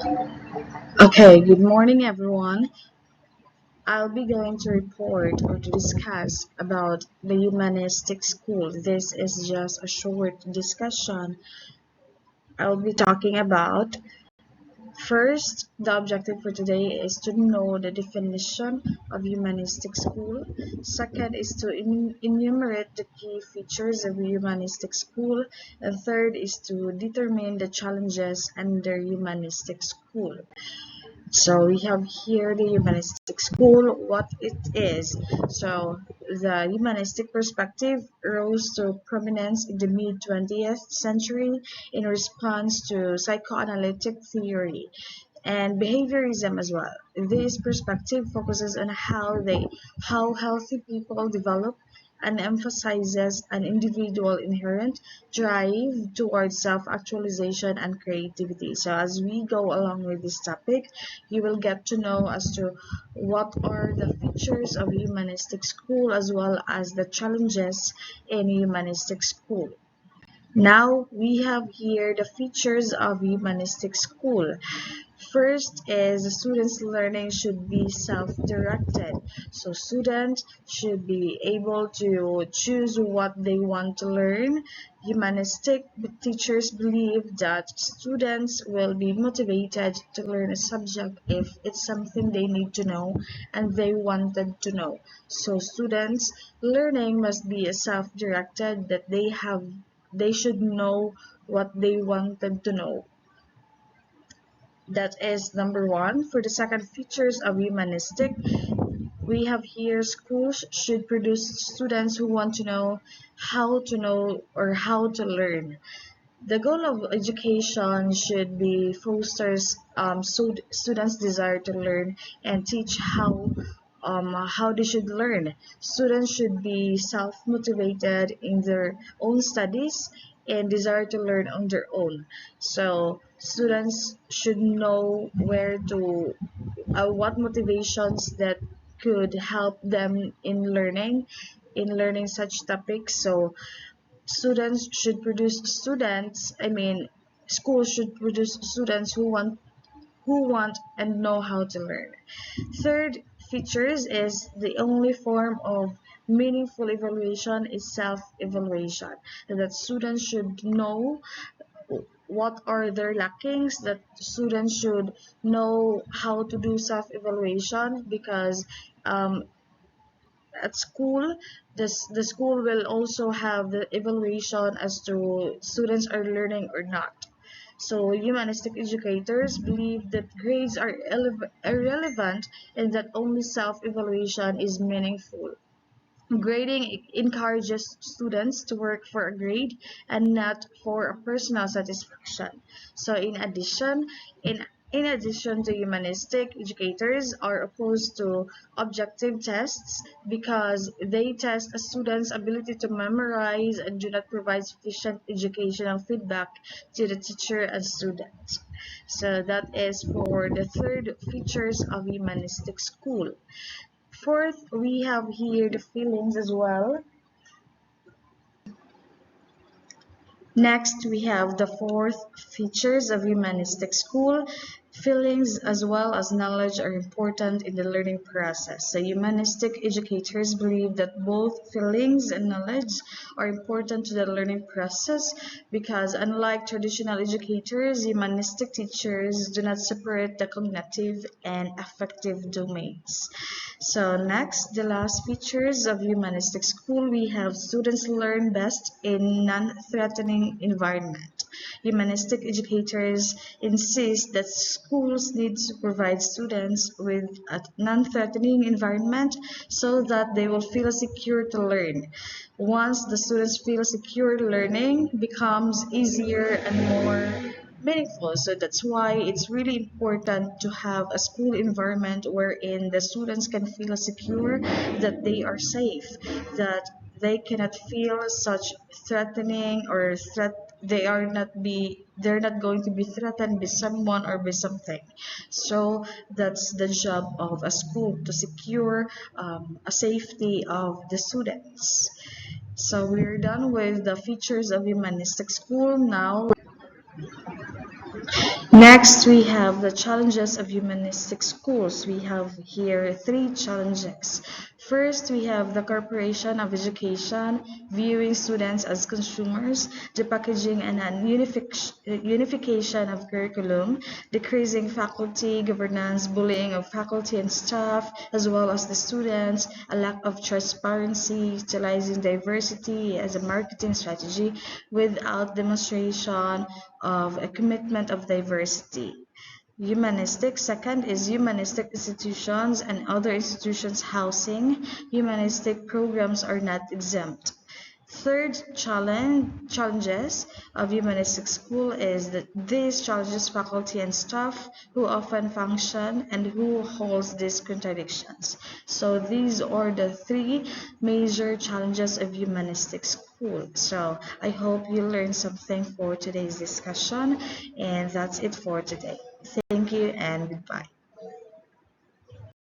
Okay, good morning everyone. I'll be going to report or to discuss about the Humanistic School. This is just a short discussion. I'll be talking about first, the objective for today is to know the definition of Humanistic School. Second is to enumerate the key features of Humanistic School. And third is to determine the challenges under Humanistic School. So we have here the humanistic school, what it is. So the humanistic perspective rose to prominence in the mid 20th century in response to psychoanalytic theory and behaviorism as well. This perspective focuses on how healthy people develop and emphasizes an individual inherent drive towards self-actualization and creativity. So as we go along with this topic, you will get to know as to what are the features of humanistic school as well as the challenges in humanistic school. Now we have here the features of humanistic school. First is the students' learning should be self-directed. So students should be able to choose what they want to learn. Humanistic teachers believe that students will be motivated to learn a subject if it's something they need to know and they wanted to know. So students' learning must be a self-directed that they should know what they wanted to know. That is number one. For the second features of humanistic, we have here schools should produce students who want to know or how to learn. The goal of education should be fosters students' desire to learn and teach how they should learn. Students should be self-motivated in their own studies and desire to learn on their own. So students should know what motivations that could help them in learning such topics. So students should produce students, I mean, schools should produce students who want and know how to learn. Third features is the only form of meaningful evaluation is self-evaluation. That students should know what are their lackings, that students should know how to do self-evaluation because um, at school, the school will also have the evaluation as to students are learning or not. So humanistic educators believe that grades are irrelevant and that only self-evaluation is meaningful. Grading encourages students to work for a grade and not for a personal satisfaction. So in addition to humanistic, educators are opposed to objective tests because they test a student's ability to memorize and do not provide sufficient educational feedback to the teacher and students. So that is for the third features of humanistic school. Fourth, we have here the feelings as well. Next, we have the fourth features of humanistic school. Feelings as well as knowledge are important in the learning process. So humanistic educators believe that both feelings and knowledge are important to the learning process because unlike traditional educators, humanistic teachers do not separate the cognitive and affective domains. So next, the last features of humanistic school, we have students learn best in non-threatening environment. Humanistic educators insist that schools need to provide students with a non-threatening environment so that they will feel secure to learn. Once the students feel secure, learning becomes easier and more meaningful. So that's why it's really important to have a school environment wherein the students can feel secure, that they are safe, that they cannot feel such threatening or threat they're not going to be threatened by someone or by something. So that's the job of a school to secure a safety of the students. So we're done with the features of humanistic school. Now Next, we have the challenges of humanistic schools. We have here three challenges. First, we have the corporation of education, viewing students as consumers, the packaging and unification of curriculum, decreasing faculty governance, bullying of faculty and staff, as well as the students, a lack of transparency, utilizing diversity as a marketing strategy without demonstration of a commitment of diversity. Humanistic. Second is humanistic institutions and other institutions housing. Humanistic programs are not exempt. Third challenges of humanistic school is that these challenges faculty and staff who often function and who holds these contradictions. So these are the three major challenges of humanistic school. So I hope you learned something for today's discussion, and that's it for today. Thank you and goodbye.